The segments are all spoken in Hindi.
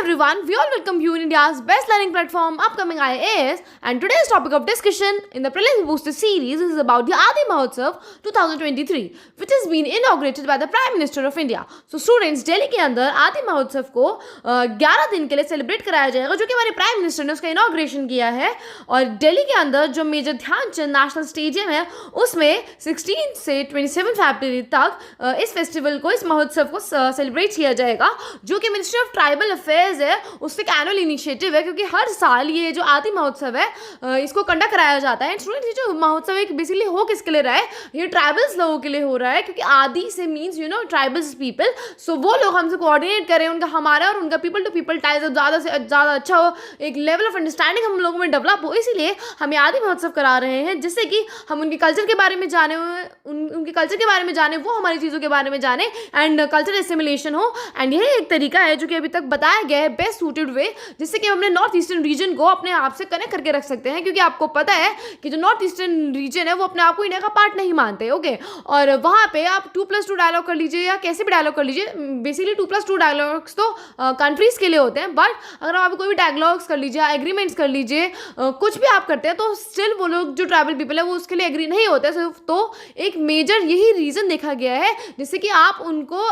everyone, we all welcome you in India's best learning platform, Upcoming IAS, and today's topic of discussion in the Prelims Booster series is about the Adi Mahotsav 2023, which has been inaugurated by the Prime Minister of India. So students, Delhi के अंदर आदि महोत्सव को 11 दिन के लिए सेलिब्रेट कराया जाएगा, जो कि हमारे प्राइम मिनिस्टर ने उसका इनॉग्रेशन किया है. और दिल्ली के अंदर जो मेजर ध्यानचंद नेशनल स्टेडियम है, उसमें 16 से 27 फरवरी तक इस फेस्टिवल को, इस महोत्सव को सेलिब्रेट किया जाएगा, जो कि मिनिस्ट्री ऑफ ट्राइबल अफेयर्स है, उससे एक एनुअल इनिशिएटिव है, क्योंकि हर साल ये जो आदि महोत्सव है इसको कंडक्ट कराया जाता है. स्टूडेंट्स, ये जो महोत्सव है बेसिकली हो किसके लिए रहा है? ये ट्राइबल्स लोगों के लिए हो रहा है, क्योंकि आदि से मीन्स ट्राइबल्स पीपल. सो वो लोग हमसे कोऑर्डिनेट करें, उनका हमारा और उनका पीपल टू पीपल टाइज ज़्यादा से ज़्यादा अच्छा हो, एक लेवल ऑफ अंडरस्टैंडिंग हम लोगों में डेवलप हो. इसीलिए हम ये आदि महोत्सव करा रहे हैं, जिससे कि हम उनके कल्चर के बारे में जाने, उनके कल्चर के बारे में जाने, वो हमारी चीज़ों के बारे में जाने, एंड कल्चर एसिमिलेशन हो. एंड यही एक तरीका है जो कि अभी तक बताया गया है बेस्ट सूटेड वे, जिससे कि हम अपने नॉर्थ ईस्टर्न रीजन को अपने आप से कनेक्ट करके रख सकते हैं. क्योंकि आपको पता है कि जो नॉर्थ ईस्टर्न रीजन है वो अपने आप को इंडिया का पार्ट नहीं मानते. ओके, और वहाँ पे आप 2+2 डायलॉग कर लीजिए या कैसे भी डायलॉग कर लीजिए. बेसिकली 2+2 डायलॉग्स तो कंट्रीज के लिए होते हैं, बट अगर आप कोई भी डायलॉग्स कर लीजिए, एग्रीमेंट्स कर लीजिए, कुछ भी आप करते हैं, तो स्टिल वो लोग जो ट्राइबल पीपल है वो उसके लिए एग्री नहीं होते. तो एक मेजर यही रीज़न देखा गया है, जिससे कि आप उनको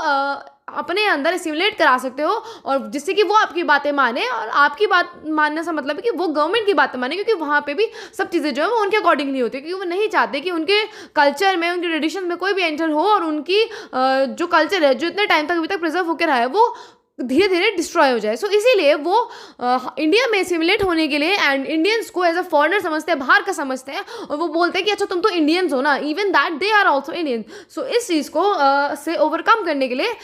अपने अंदर एसिमुलेट करा सकते हो, और जिससे कि वो आपकी बातें माने. और आपकी बात मानने से मतलब है कि वो गवर्नमेंट की बातें माने, क्योंकि वहाँ पे भी सब चीज़ें जो है वो उनके अकॉर्डिंग नहीं होती, क्योंकि वो नहीं चाहते कि उनके कल्चर में, उनके ट्रेडिशन में कोई भी एंटर हो, और उनकी जो कल्चर है जो इतने टाइम तक अभी तक प्रिजर्व होकर रहा है वो धीरे धीरे डिस्ट्रॉय हो जाए. सो इसीलिए वो इंडिया में सिमुलेट होने के लिए एंड इंडियंस को एज अ फॉरेनर समझते हैं, बाहर का समझते हैं, और वो बोलते हैं कि अच्छा तुम तो इंडियंस हो ना, even that they are also Indian. So इस चीज़ को से ओवरकम करने के लिए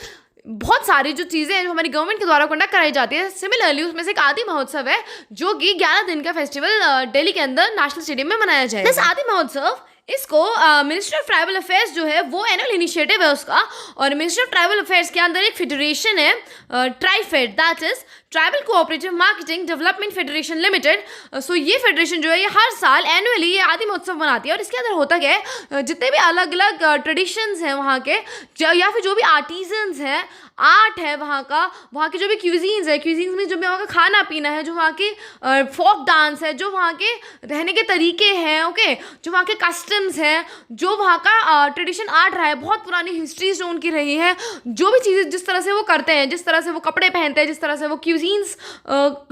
बहुत सारी जो चीज़ें हैं जो हमारी गवर्नमेंट के द्वारा कंडक्ट कराई जाती है. सिमिलरली उसमें से एक आदि महोत्सव है, जो कि 11 दिन का फेस्टिवल दिल्ली के अंदर नेशनल स्टेडियम में मनाया जाएगा. इस आदि महोत्सव इसको मिनिस्ट्री ऑफ ट्राइबल अफेयर्स जो है वो एनुअल इनिशिएटिव है उसका, और मिनिस्ट्री ऑफ ट्राइबल अफेयर्स के अंदर एक फेडरेशन है, TRIFED, that is tribal cooperative marketing development federation limited. So ये फेडरेशन जो है ये हर साल एनुअली ये आदि महोत्सव मनाती है. और इसके अंदर होता क्या है, जितने भी अलग अलग ट्रेडिशंस हैं वहाँ के, या फिर जो भी आर्टिजन्स हैं, आर्ट है वहाँ का, वहाँ के जो भी क्यूजीन्स है, क्यूजीन्स में जो भी वहाँ का खाना पीना है, जो वहाँ के फोक डांस है, जो वहाँ के रहने के तरीके हैं, ओके, जो वहाँ के कस्टम्स हैं, जो वहाँ का ट्रेडिशन आर्ट रहा है, बहुत पुरानी हिस्ट्री जो उनकी रही है, जो भी चीज़ें जिस तरह से वो करते हैं, जिस तरह से वो कपड़े पहनते हैं, जिस तरह से वो क्यूजीन्स,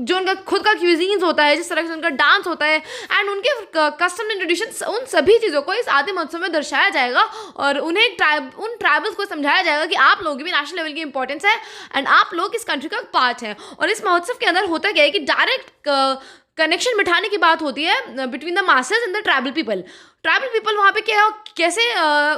जो उनका खुद का क्यूजीन्स होता है, जिस तरह से उनका डांस होता है, एंड उनके कस्टम एंड ट्रेडिशन, उन सभी चीज़ों को इस आदि महोत्सव में दर्शाया जाएगा. और उन्हें उन ट्राइबल्स को समझाया जाएगा कि आप लोगों की भी नेशनल लेवल की इंपॉर्टेंस है, एंड आप लोग इस कंट्री का पार्ट है. और इस महोत्सव के अंदर होता क्या है कि डायरेक्ट कनेक्शन बिठाने की बात होती है between the masses and the tribal people. Tribal people वहाँ पे क्या कैसे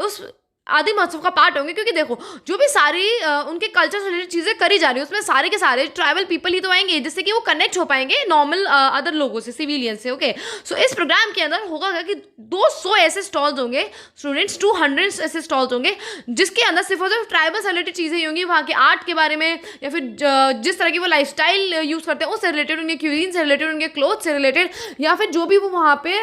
उस आदि महोत्सव का पार्ट होंगे, क्योंकि देखो जो भी सारी उनके कल्चर से रिलेटेड चीज़ें करी जा रही है, उसमें सारे के सारे ट्राइबल पीपल ही तो आएंगे, जिससे कि वो कनेक्ट हो पाएंगे नॉर्मल अदर लोगों से, सिविलियन से. ओके, सो इस प्रोग्राम के अंदर होगा क्या कि 200 ऐसे स्टॉल्स होंगे स्टूडेंट्स, 200 ऐसे स्टॉल्स होंगे, जिसके अंदर सिर्फ और सिर्फ ट्राइबल से रिलेटेड चीज़ें होंगी, वहाँ के आर्ट के बारे में, या फिर जिस तरह की वो लाइफ स्टाइल यूज़ करते हैं उससे रिलेटेड, उनके क्यूजीन से रिलेटेड, उनके क्लोथ से रिलेटेड, या फिर जो भी वो वहाँ पे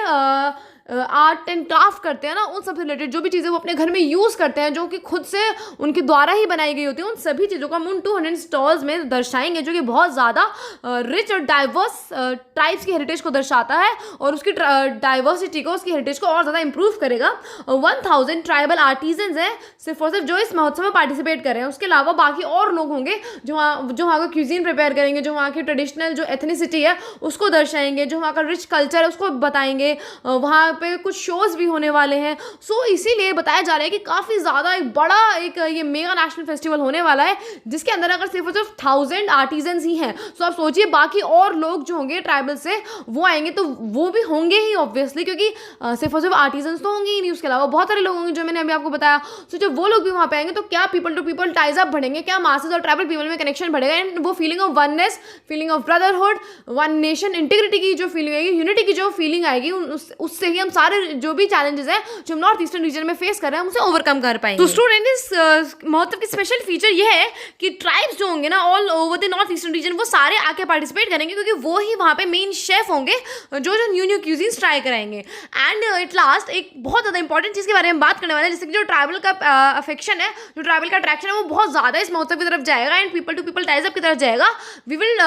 आर्ट एंड क्राफ्ट करते हैं ना, उन सब से रिलेटेड जो भी चीज़ें वो अपने घर में यूज़ करते हैं, जो कि खुद से उनके द्वारा ही बनाई गई होती है, उन सभी चीज़ों को हम उन 200 स्टॉल्स में दर्शाएंगे, जो कि बहुत ज़्यादा रिच और डाइवर्स ट्राइब्स की हेरिटेज को दर्शाता है, और उसकी डाइवर्सिटी को, उसकी हेरिटेज को और ज़्यादा इंप्रूव करेगा. 1000 ट्राइबल आर्टिजन्स हैं सिर्फ और सिर्फ जो इस महोत्सव में पार्टिसिपेट कर रहे हैं. उसके अलावा बाकी और लोग होंगे जो वहाँ का क्यूजीन प्रिपेयर करेंगे, जो वहाँ की ट्रेडिशनल जो एथनिसिटी है उसको दर्शाएंगे, जो वहाँ का रिच कल्चर है उसको बताएंगे. वहाँ पे कुछ शोज भी होने वाले हैं. सो इसीलिए बताया जा रहा है कि काफ़ी ज़्यादा एक बड़ा एक ये मेगा नेशनल फेस्टिवल होने वाला है, जिसके अंदर अगर सिर्फ और सिर्फ 1000 आर्टिजन्स ही हैं, सो आप सोचिए बाकी और लोग जो होंगे ट्राइबल से वो आएंगे, तो वो भी होंगे ही ऑब्वियसली, क्योंकि सिर्फ और सिर्फ आर्टिजन्स तो होंगे ही नहीं, उसके अलावा बहुत सारे लोग होंगे जो मैंने अभी आपको बताया. सो जब वो लोग भी वहाँ पे आएंगे तो क्या people to people ties up बढ़ेंगे, क्या मासेस और ट्राइबल पीपल में कनेक्शन बढ़ेगा, एंड वो feeling of oneness, feeling of brotherhood, one nation integrity की जो फीलिंग आएगी, यूनिटी की जो फीलिंग आएगी, उससे ही हम हम सारे जो भी चैलेंजेस हैं जो हम नॉर्थ ईस्टर्न रीजन में फेस कर रहे हैं हम उसे ओवरकम कर पाएंगे। तो स्टूडेंट इस महोत्सव की स्पेशल फीचर ये है कि ट्राइब्स जो होंगे ना all over the north eastern region वो सारे आके पार्टिसिपेट करेंगे, क्योंकि वो ही वहाँ पे मेन शेफ होंगे जो न्यू न्यू क्यूजीन्स ट्राई कराएंगे। एंड इट लास्ट एक बहुत ज़्यादा इंपॉर्टेंट चीज़ के बारे में बात करने वाले हैं, जैसे कि जो ट्राइबल का अफेक्शन है, जो ट्राइबल का अट्रैक्शन है वो बहुत ज़्यादा इस महोत्सव की तरफ जाएगा and people to people ties up की तरफ जाएगा। We will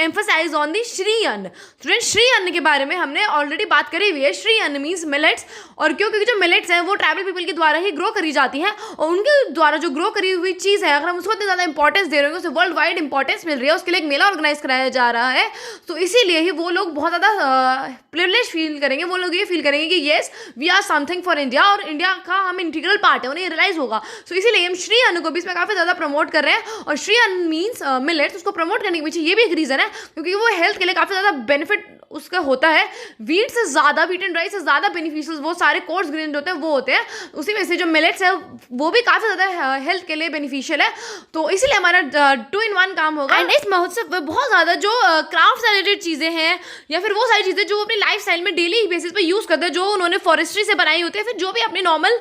emphasize on the Shri Anna. Student Shri अन्न के बारे में हमने ऑलरेडी बात करी हुई है। श्री अन्न मीन्स मिलेट्स, और क्यों? क्योंकि जो मिलेट्स हैं वो ट्राइबल पीपल के द्वारा ही ग्रो करी जाती हैं, और उनके द्वारा जो ग्रो करी हुई चीज़ है अगर हम उसको इतनी ज़्यादा इंपॉर्टेंस दे रहे हैं, उसे वर्ल्ड वाइड इंपॉर्टेंस मिल रही है, उसके लिए एक मेला ऑर्गेनाइज कराया जा रहा है, तो इसीलिए ही वो लोग बहुत ज़्यादा प्रिविलेज फील करेंगे। वो लोग ये फील करेंगे कि yes we are something for India, और इंडिया का हम इंटीग्रल पार्ट है, उन्हें रियलाइज होगा। सो इसीलिए हम श्री अन्न को भी इसमें काफ़ी ज़्यादा प्रमोट कर रहे हैं, और श्री अन्न मीन्स मिलेट्स, उसको प्रमोट करने के पीछे ये भी एक रीज़न है क्योंकि वो हेल्थ के लिए काफ़ी ज़्यादा बेनिफिट उसका होता है। वीट से ज़्यादा, वीट एंड राइस से ज़्यादा बेनिफिशियल वो सारे कोर्स ग्रेन होते हैं वो होते हैं, उसी वजह से जो मिलेट्स है वो भी काफ़ी ज़्यादा हेल्थ के लिए बेनिफिशियल है, तो इसीलिए हमारा 2 in 1 काम होगा। एंड इस महोत्सव में बहुत ज़्यादा जो क्राफ्ट से रिलेटेड चीज़ें हैं या फिर वो सारी चीज़ें जो अपनी लाइफ स्टाइल में डेली बेसिस पे यूज़ करते हैं, जो उन्होंने फॉरेस्ट्री से बनाई होती है, फिर जो भी अपनी नॉर्मल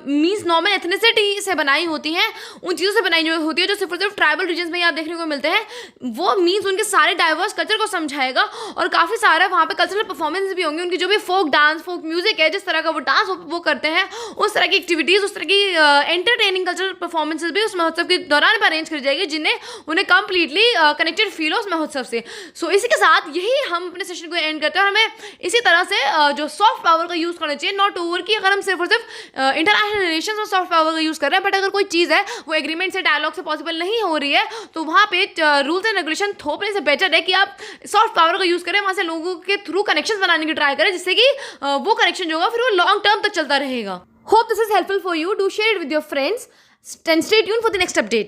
मीन्स नॉर्मल एथनिसिटी से बनाई होती हैं, उन चीज़ों से बनाई होती है जो सिर्फ और सिर्फ ट्राइबल रीजन में ही आप देखने को मिलते हैं, वो मीन्स उनके सारे डाइवर्स कल्चर को समझाएगा। और काफ़ी सारा वहाँ पे कल्चरल परफॉर्मेंस भी होंगे, उनकी जो भी फोक डांस, फोक म्यूजिक है, जिस तरह का वो डांस वो करते हैं, उस तरह की एक्टिविटीज़, उस तरह की एंटरटेनिंग कल्चरल परफॉर्मेंसेज भी उस महोत्सव के दौरान अरेंज करी जाएगी, जिन्हें उन्हें कंप्लीटली कनेक्टेड फील हो उस महोत्सव से। सो इसी के साथ यही हम अपने सेशन को एंड करते हैं, और हमें इसी तरह से जो सॉफ्ट पावर का यूज़ करना चाहिए, नॉट ओवर कि अगर हम सिर्फ और सिर्फ इंटरनेशनल रिलेशन में सॉफ्ट पावर का यूज़ कर रहे हैं, बट अगर कोई चीज़ है वो एग्रीमेंट से, डायलॉग से पॉसिबल नहीं हो रही है, तो वहाँ पे रूल्स एंड रेगुलेशन थोपने से बेटर है कि आप सॉफ्ट पावर का यूज़ करें, वहाँ से लोगों के थ्रू कनेक्शन बनाने की ट्राई करें, जिससे कि वो कनेक्शन जो होगा फिर वो लॉन्ग टर्म तक चलता रहेगा। Hope this is helpful for you. Do share it with your friends and stay tuned for the next update.